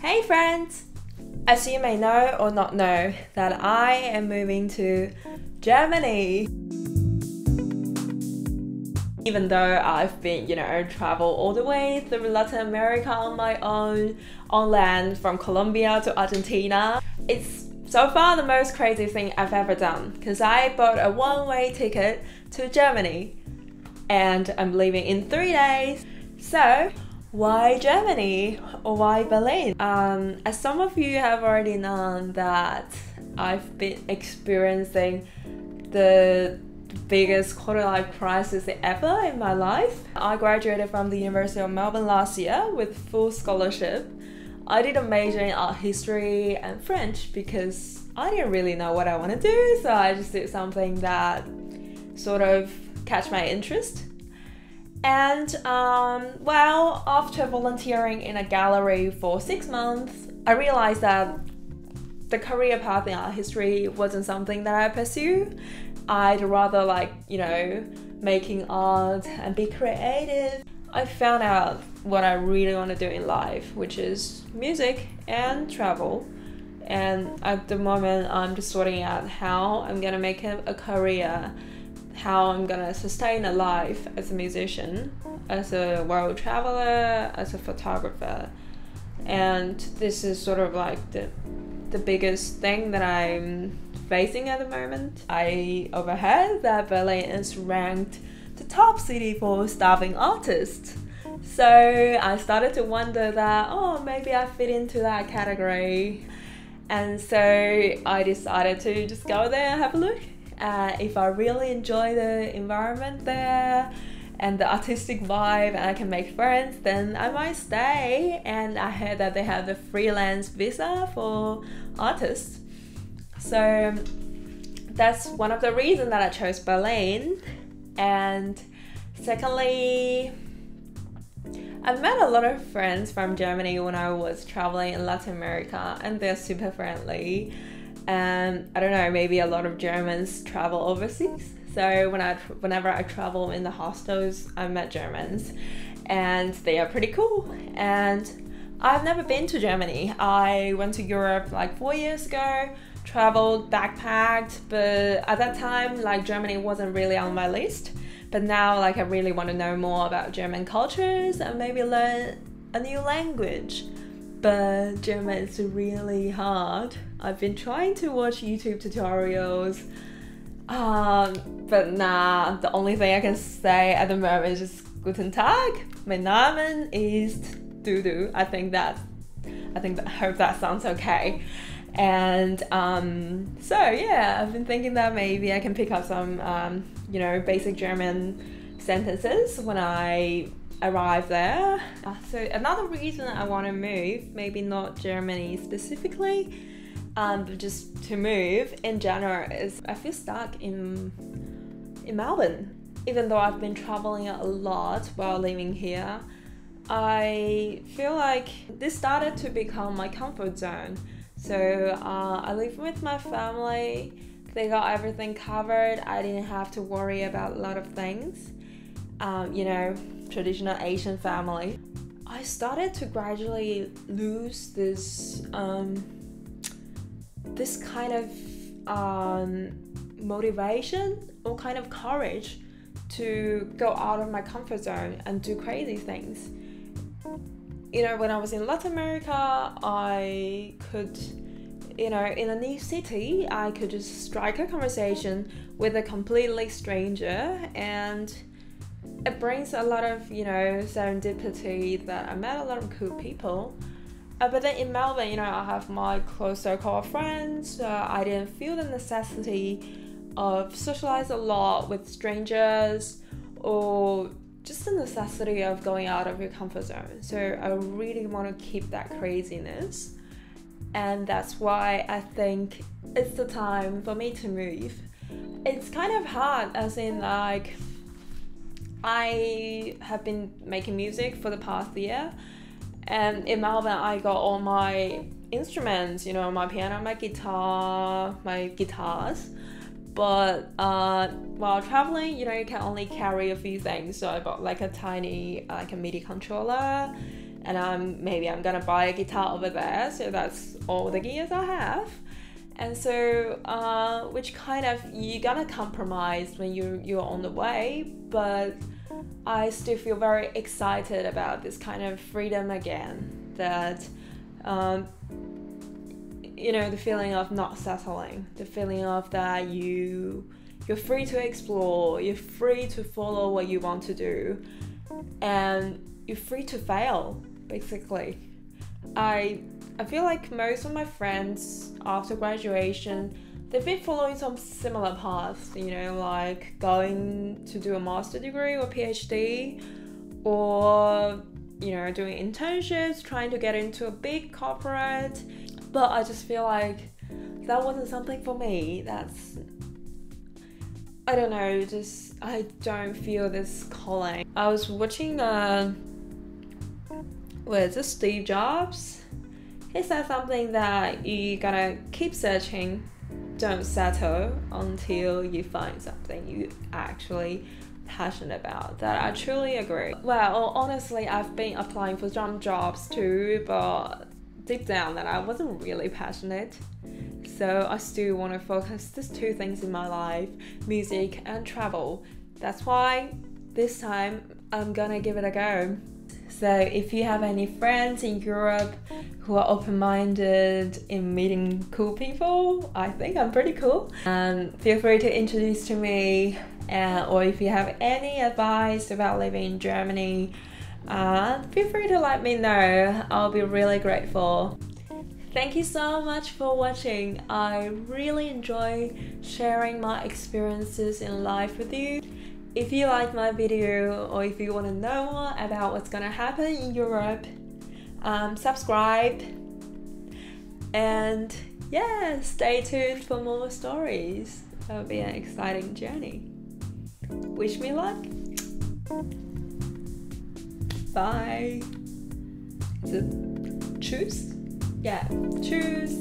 Hey friends! As you may know or not know that I am moving to Germany. Even though I've been, travel all the way through Latin America on my own, on land from Colombia to Argentina, it's so far the most crazy thing I've ever done because I bought a one-way ticket to Germany and I'm leaving in 3 days. So, why Germany or why Berlin? As some of you have already known that I've been experiencing the biggest quarter-life crisis ever in my life. I graduated from the University of Melbourne last year with full scholarship. I did a major in art history and French because I didn't really know what I want to do, so I just did something that sort of catch my interest. And after volunteering in a gallery for 6 months, I realized that the career path in art history wasn't something that I pursue. I'd rather making art and be creative. I found out what I really want to do in life, which is music and travel. And at the moment, I'm just sorting out how I'm gonna make it a career, how I'm gonna sustain a life as a musician, as a world traveler, as a photographer. And this is sort of like the biggest thing that I'm facing at the moment. I overheard that Berlin is ranked the top city for starving artists. So I started to wonder that, maybe I fit into that category. And so I decided to just go there and have a look. If I really enjoy the environment there and the artistic vibe and I can make friends, then I might stay. And I heard that they have the freelance visa for artists. So that's one of the reasons that I chose Berlin. And secondly, I met a lot of friends from Germany when I was traveling in Latin America, and they're super friendly. And I don't know, maybe a lot of Germans travel overseas. So whenever I travel in the hostels, I met Germans and they are pretty cool. And I've never been to Germany. I went to Europe like 4 years ago, traveled, backpacked, but at that time, Germany wasn't really on my list. But now, I really want to know more about German cultures and maybe learn a new language. But German is really hard. I've been trying to watch YouTube tutorials, but nah, the only thing I can say at the moment is just Guten Tag. Mein Name ist Dudu. I hope that sounds okay. And so yeah, I've been thinking that maybe I can pick up some basic German sentences when I arrive there. So another reason I want to move, maybe not Germany specifically, but just to move in general, is I feel stuck in Melbourne. Even though I've been traveling a lot while living here, I feel like this started to become my comfort zone. So I live with my family. They got everything covered. I didn't have to worry about a lot of things. Traditional Asian family. I started to gradually lose this kind of motivation or kind of courage to go out of my comfort zone and do crazy things. When I was in Latin America, I could, in a new city, I could just strike a conversation with a completely stranger, and it brings a lot of, serendipity that I met a lot of cool people. But then in Melbourne, I have my close circle of friends, so I didn't feel the necessity of socialize a lot with strangers or just the necessity of going out of your comfort zone. So I really want to keep that craziness, and that's why I think it's the time for me to move. It's kind of hard, as in I have been making music for the past year, and in Melbourne I got all my instruments, my piano, my guitars. But while traveling, you can only carry a few things. So I bought a tiny a MIDI controller and maybe I'm gonna buy a guitar over there, so that's all the gears I have. And so which kind of you're gonna compromise when you're on the way, but I still feel very excited about this kind of freedom again, that you know, the feeling of not settling, the feeling of that you're free to explore, you're free to follow what you want to do, and you're free to fail, basically. I feel like most of my friends after graduation, they've been following some similar paths, you know, like going to do a master degree or PhD, or, you know, doing internships, trying to get into a big corporate. But I just feel like that wasn't something for me. I don't know, just I don't feel this calling. I was watching Steve Jobs. He said something that you gotta keep searching, don't settle until you find something you actually passionate about. That I truly agree. Well, honestly, I've been applying for some jobs too, but deep down that I wasn't really passionate. So I still want to focus just two things in my life, music and travel. That's why this time I'm gonna give it a go. So if you have any friends in Europe who are open-minded in meeting cool people, I think I'm pretty cool, feel free to introduce to me, or if you have any advice about living in Germany, feel free to let me know. I'll be really grateful. Thank you so much for watching. I really enjoy sharing my experiences in life with you. If you like my video, or if you want to know more about what's gonna happen in Europe, subscribe, and yeah, stay tuned for more stories. That'll be an exciting journey. Wish me luck. Bye. Is it choose? Yeah, choose.